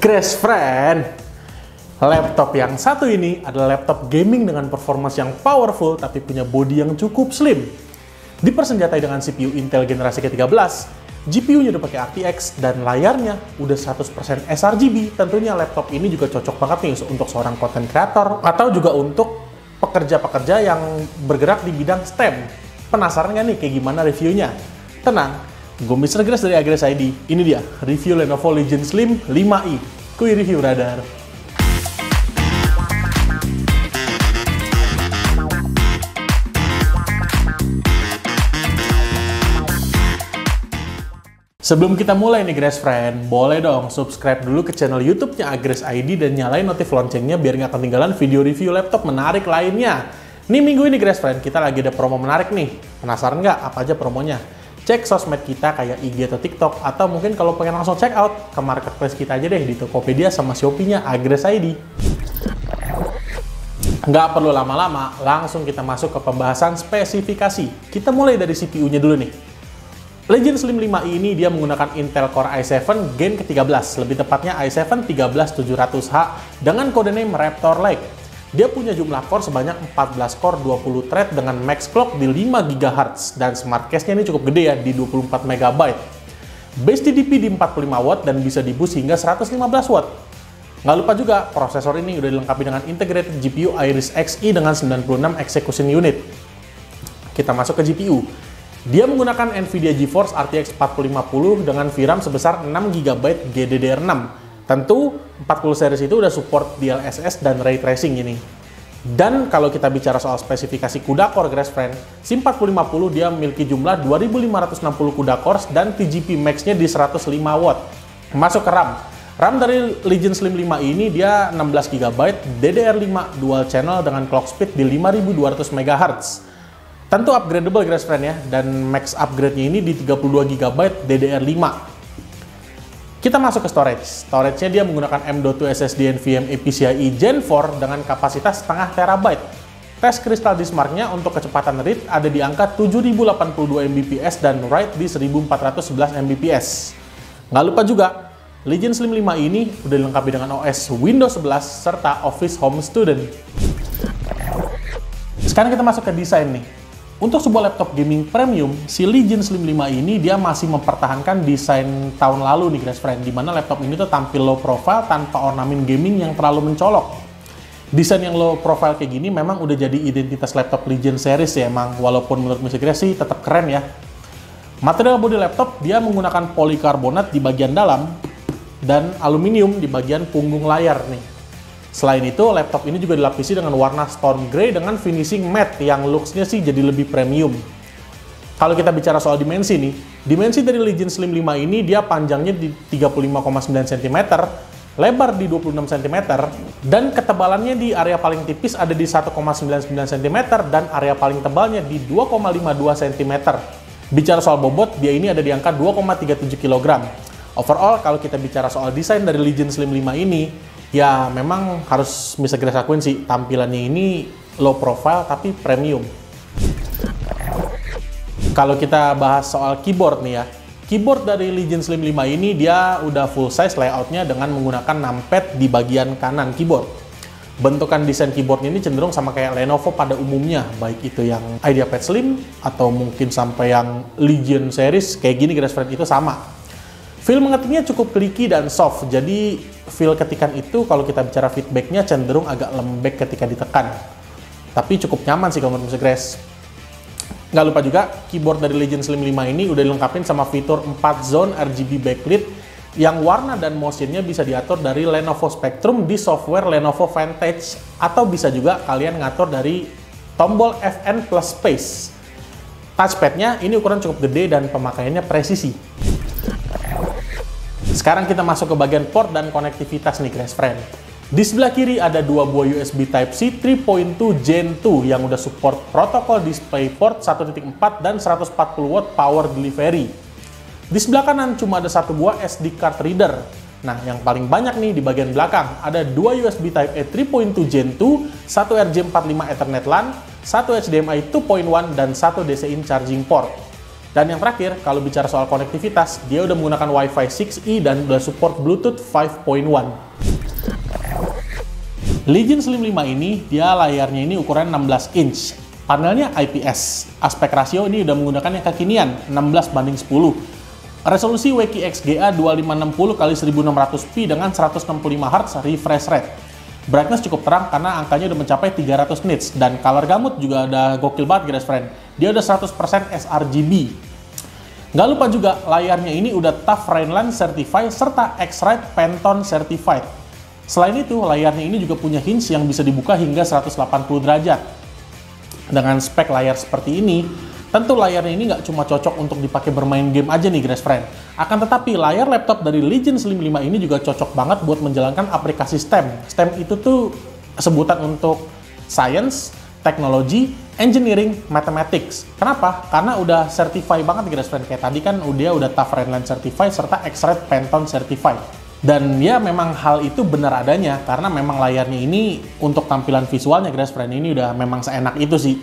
Crash friend, laptop yang satu ini adalah laptop gaming dengan performance yang powerful tapi punya bodi yang cukup slim. Dipersenjatai dengan CPU Intel generasi ke-13, GPU-nya udah pakai RTX dan layarnya udah 100% sRGB. Tentunya laptop ini juga cocok banget nih untuk seorang content creator atau juga untuk pekerja-pekerja yang bergerak di bidang STEM. Penasaran nggak nih kayak gimana reviewnya? Tenang, gue Mr. Grace dari Agres ID. Ini dia, review Lenovo Legion Slim 5i. Kui review, brother. Sebelum kita mulai nih Grace Friend, boleh dong subscribe dulu ke channel YouTube-nya Agres ID dan nyalain notif loncengnya biar nggak ketinggalan video review laptop menarik lainnya. Nih minggu ini Grace Friend, kita lagi ada promo menarik nih. Penasaran nggak apa aja promonya? Cek sosmed kita kayak IG atau TikTok, atau mungkin kalau pengen langsung check out ke marketplace kita aja deh di Tokopedia sama Shopee-nya Agres ID. Nggak perlu lama-lama, langsung kita masuk ke pembahasan spesifikasi. Kita mulai dari CPU-nya dulu nih. Legion Slim 5i ini dia menggunakan Intel Core i7 Gen ke-13, lebih tepatnya i7-13700H dengan codename Raptor Lake. Dia punya jumlah core sebanyak 14 core 20 thread dengan max clock di 5 GHz dan smart cache-nya ini cukup gede ya di 24 MB. Base TDP di 45 watt dan bisa di boost hingga 115 watt. Nggak lupa juga, prosesor ini udah dilengkapi dengan integrated GPU Iris Xe dengan 96 execution unit. Kita masuk ke GPU. Dia menggunakan NVIDIA GeForce RTX 4050 dengan VRAM sebesar 6GB GDDR6. Tentu 40 series itu udah support DLSS dan Ray Tracing ini. Dan kalau kita bicara soal spesifikasi CUDA core Grace Friend, SIM 4050 dia memiliki jumlah 2560 CUDA cores dan TGP max-nya di 105 watt. Masuk ke RAM. RAM dari Legion Slim 5 ini dia 16GB DDR5 dual channel dengan clock speed di 5200 MHz. Tentu upgradable Grace Friend ya, dan max upgrade-nya ini di 32GB DDR5. Kita masuk ke storage. Storage-nya dia menggunakan M.2 SSD NVMe PCIe Gen 4 dengan kapasitas setengah terabyte. Tes Crystal Disk Mark-nya untuk kecepatan read ada di angka 7082 Mbps dan write di 1411 Mbps. Nggak lupa juga, Legion Slim 5 ini udah dilengkapi dengan OS Windows 11 serta Office Home Student. Sekarang kita masuk ke desain nih. Untuk sebuah laptop gaming premium, si Legion Slim 5 ini dia masih mempertahankan desain tahun lalu nih Grace Friend, di mana laptop ini tuh tampil low profile tanpa ornamen gaming yang terlalu mencolok. Desain yang low profile kayak gini memang udah jadi identitas laptop Legion series ya emang, walaupun menurut Mr. Grace sih tetap keren ya. Material bodi laptop dia menggunakan polikarbonat di bagian dalam dan aluminium di bagian punggung layar nih. Selain itu, laptop ini juga dilapisi dengan warna Storm Grey dengan finishing matte yang looks-nya sih jadi lebih premium. Kalau kita bicara soal dimensi nih, dimensi dari Legion Slim 5 ini dia panjangnya di 35,9 cm, lebar di 26 cm, dan ketebalannya di area paling tipis ada di 1,99 cm dan area paling tebalnya di 2,52 cm. Bicara soal bobot, dia ini ada di angka 2,37 kg. Overall, kalau kita bicara soal desain dari Legion Slim 5 ini, ya memang harus bisa kita akuin sih, tampilannya ini low profile tapi premium. Kalau kita bahas soal keyboard nih ya, keyboard dari Legion Slim 5 ini dia udah full size layoutnya dengan menggunakan numpad di bagian kanan keyboard. Bentukan desain keyboardnya ini cenderung sama kayak Lenovo pada umumnya, baik itu yang IdeaPad Slim atau mungkin sampai yang Legion series kayak gini Grace Friend itu sama. Feel mengetiknya cukup clicky dan soft, jadi feel ketikan itu kalau kita bicara feedbacknya cenderung agak lembek ketika ditekan. Tapi cukup nyaman sih kalau menurut Mr. Grace. Nggak lupa juga, keyboard dari Legion Slim 5 ini udah dilengkapi sama fitur 4 zone RGB backlit yang warna dan motionnya bisa diatur dari Lenovo Spectrum di software Lenovo Vantage, atau bisa juga kalian ngatur dari tombol FN plus space. Touchpad-nya ini ukuran cukup gede dan pemakaiannya presisi. Sekarang kita masuk ke bagian port dan konektivitas nih Grace Friend. Di sebelah kiri ada dua buah USB Type-C 3.2 Gen 2 yang udah support protokol DisplayPort 1.4 dan 140 watt power delivery. Di sebelah kanan cuma ada satu buah SD card reader. Nah, yang paling banyak nih di bagian belakang ada dua USB Type-A 3.2 Gen 2, satu RJ45 Ethernet LAN, satu HDMI 2.1 dan satu DC-in charging port. Dan yang terakhir, kalau bicara soal konektivitas, dia udah menggunakan Wi-Fi 6E dan udah support Bluetooth 5.1. Legion Slim 5 ini, dia layarnya ini ukuran 16 inch. Panelnya IPS. Aspek rasio ini udah menggunakan yang kekinian, 16:10. Resolusi WQXGA 2560x1600p dengan 165 Hz refresh rate. Brightness cukup terang karena angkanya udah mencapai 300 nits, dan color gamut juga ada gokil banget guys friend. Dia udah 100% sRGB. Nggak lupa juga, layarnya ini udah TUF Rainland Certified serta X-Rite Pantone Certified. Selain itu, layarnya ini juga punya hinge yang bisa dibuka hingga 180 derajat. Dengan spek layar seperti ini, tentu layarnya ini nggak cuma cocok untuk dipakai bermain game aja nih guys friend. Akan tetapi layar laptop dari Legion Slim 5 ini juga cocok banget buat menjalankan aplikasi STEM. STEM itu tuh sebutan untuk Science, Technology, Engineering, Mathematics. Kenapa? Karena udah certified banget guys friend. Kayak tadi kan udah TUF Rainland Certified serta X-Rite Pantone Certified. Dan ya memang hal itu benar adanya karena memang layarnya ini untuk tampilan visualnya guys friend ini udah memang seenak itu sih.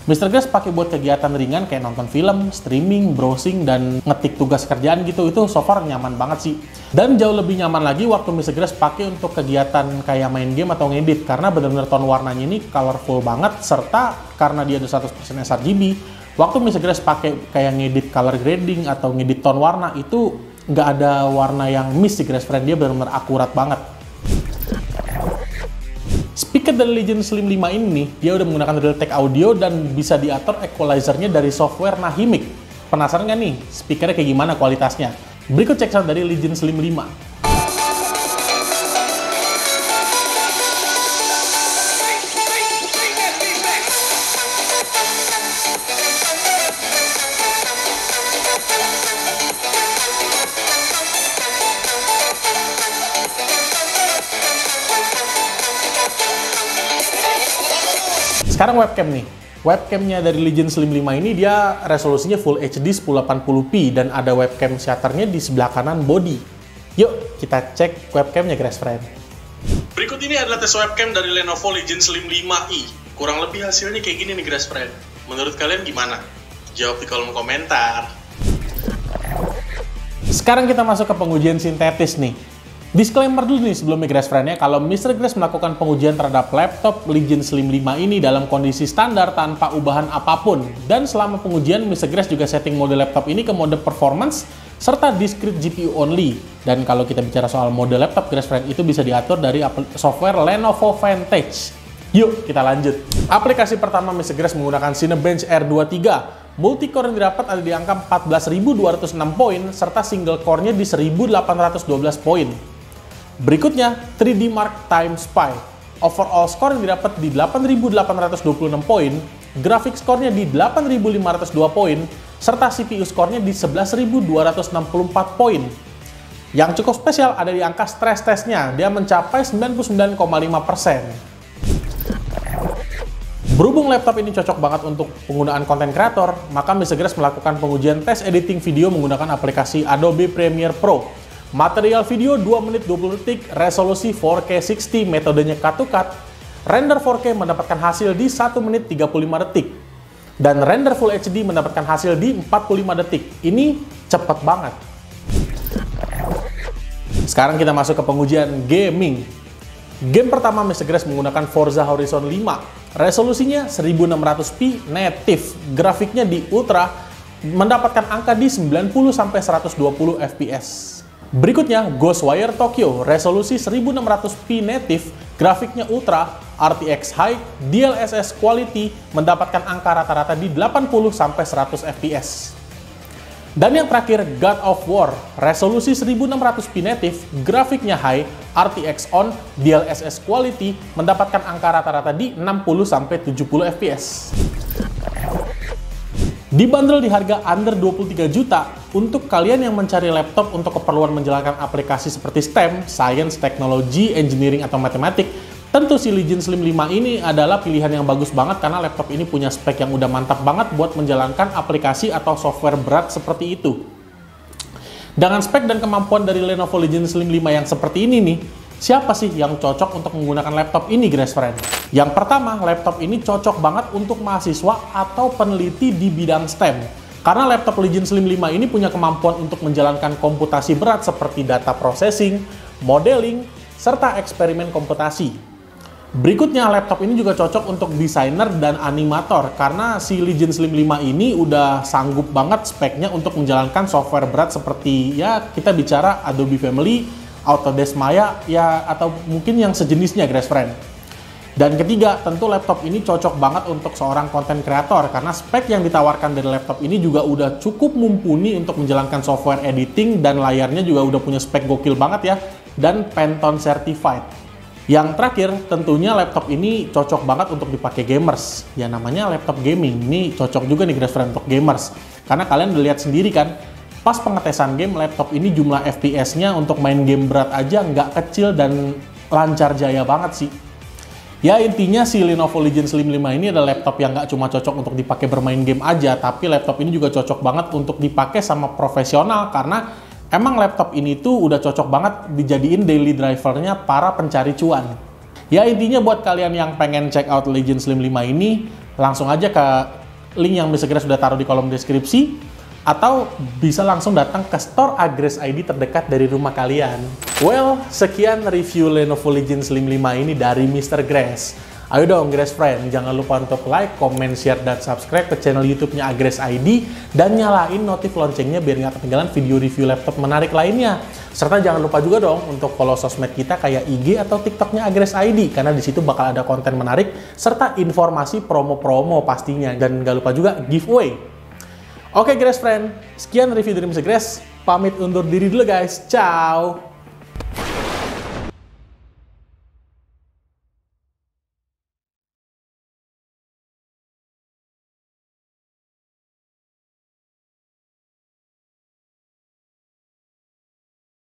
Mr. Grace pakai buat kegiatan ringan kayak nonton film, streaming, browsing, dan ngetik tugas kerjaan gitu, itu so far nyaman banget sih. Dan jauh lebih nyaman lagi waktu Mr. Grace pakai untuk kegiatan kayak main game atau ngedit, karena bener-bener tone warnanya ini colorful banget, serta karena dia ada 100% sRGB, waktu Mr. Grace pakai kayak ngedit color grading atau ngedit tone warna, itu nggak ada warna yang miss sih guys friend, dia bener-bener akurat banget. Speaker dari Legion Slim 5 ini nih, dia udah menggunakan Realtek audio dan bisa diatur equalizer-nya dari software Nahimic. Penasaran nggak nih, speakernya kayak gimana kualitasnya? Berikut cek sound dari Legion Slim 5. Sekarang webcam nih. Webcamnya dari Legion Slim 5 ini dia resolusinya Full HD 1080p dan ada webcam shutternya di sebelah kanan body. Yuk kita cek webcamnya guys friend. Berikut ini adalah tes webcam dari Lenovo Legion Slim 5i. Kurang lebih hasilnya kayak gini nih guys friend. Menurut kalian gimana? Jawab di kolom komentar. Sekarang kita masuk ke pengujian sintetis nih. Disclaimer dulu nih sebelumnya guys friend ya, kalau Mr. Grace melakukan pengujian terhadap laptop Legion Slim 5 ini dalam kondisi standar tanpa ubahan apapun. Dan selama pengujian, Mr. Grace juga setting mode laptop ini ke mode performance serta discrete GPU only. Dan kalau kita bicara soal mode laptop guys friend, itu bisa diatur dari software Lenovo Vantage. Yuk kita lanjut. Aplikasi pertama Mr. Grace menggunakan Cinebench R23. Multicore yang didapat ada di angka 14.206 poin serta single core-nya di 1.812 poin. Berikutnya, 3D Mark Time Spy. Overall score yang didapat di 8.826 poin, graphic score-nya di 8.502 poin, serta CPU score-nya di 11.264 poin. Yang cukup spesial ada di angka stress test-nya, dia mencapai 99,5%. Berhubung laptop ini cocok banget untuk penggunaan konten kreator, maka Mr. Grace melakukan pengujian tes editing video menggunakan aplikasi Adobe Premiere Pro. Material video 2 menit 20 detik, resolusi 4K 60, metodenya cut to cut. Render 4K mendapatkan hasil di 1 menit 35 detik. Dan render Full HD mendapatkan hasil di 45 detik. Ini cepat banget. Sekarang kita masuk ke pengujian gaming. Game pertama Mr. Grace menggunakan Forza Horizon 5. Resolusinya 1600p native. Grafiknya di ultra, mendapatkan angka di 90-120 fps. Berikutnya, Ghostwire Tokyo, resolusi 1600p native, grafiknya ultra, RTX High, DLSS Quality, mendapatkan angka rata-rata di 80-100 fps. Dan yang terakhir, God of War, resolusi 1600p native, grafiknya high, RTX On, DLSS Quality, mendapatkan angka rata-rata di 60-70 fps. Dibanderol di harga under 23 juta, untuk kalian yang mencari laptop untuk keperluan menjalankan aplikasi seperti STEM, Science, Technology, Engineering, atau Matematik, tentu si Legion Slim 5 ini adalah pilihan yang bagus banget karena laptop ini punya spek yang udah mantap banget buat menjalankan aplikasi atau software berat seperti itu. Dengan spek dan kemampuan dari Lenovo Legion Slim 5 yang seperti ini nih, siapa sih yang cocok untuk menggunakan laptop ini guys friend? Yang pertama, laptop ini cocok banget untuk mahasiswa atau peneliti di bidang STEM. Karena laptop Legion Slim 5 ini punya kemampuan untuk menjalankan komputasi berat seperti data processing, modeling, serta eksperimen komputasi. Berikutnya, laptop ini juga cocok untuk desainer dan animator karena si Legion Slim 5 ini udah sanggup banget speknya untuk menjalankan software berat seperti ya kita bicara Adobe Family, Autodesk Maya, ya atau mungkin yang sejenisnya, guys friend. Dan ketiga, tentu laptop ini cocok banget untuk seorang konten kreator karena spek yang ditawarkan dari laptop ini juga udah cukup mumpuni untuk menjalankan software editing dan layarnya juga udah punya spek gokil banget ya, dan Pantone certified. Yang terakhir, tentunya laptop ini cocok banget untuk dipakai gamers. Ya namanya laptop gaming, ini cocok juga nih guys friend untuk gamers. Karena kalian udah lihat sendiri kan, pas pengetesan game, laptop ini jumlah FPS-nya untuk main game berat aja nggak kecil dan lancar jaya banget sih. Ya intinya si Lenovo Legion Slim 5 ini adalah laptop yang nggak cuma cocok untuk dipakai bermain game aja, tapi laptop ini juga cocok banget untuk dipakai sama profesional karena emang laptop ini tuh udah cocok banget dijadiin daily drivernya para pencari cuan. Ya intinya buat kalian yang pengen check out Legion Slim 5 ini, langsung aja ke link yang segera sudah taruh di kolom deskripsi, atau bisa langsung datang ke store Agrest ID terdekat dari rumah kalian. Well, sekian review Lenovo Legion Slim 5 ini dari Mr. Grace. Ayo dong Grace Friend, jangan lupa untuk like, comment, share, dan subscribe ke channel YouTube-nya Agrest ID dan nyalain notif loncengnya biar nggak ketinggalan video review laptop menarik lainnya. Serta jangan lupa juga dong untuk follow sosmed kita kayak IG atau TikTok-nya Agrest ID karena di situ bakal ada konten menarik serta informasi promo-promo pastinya, dan nggak lupa juga giveaway. Oke Grace Friend, sekian review dari Mr. Grace. Pamit undur diri dulu guys. Ciao.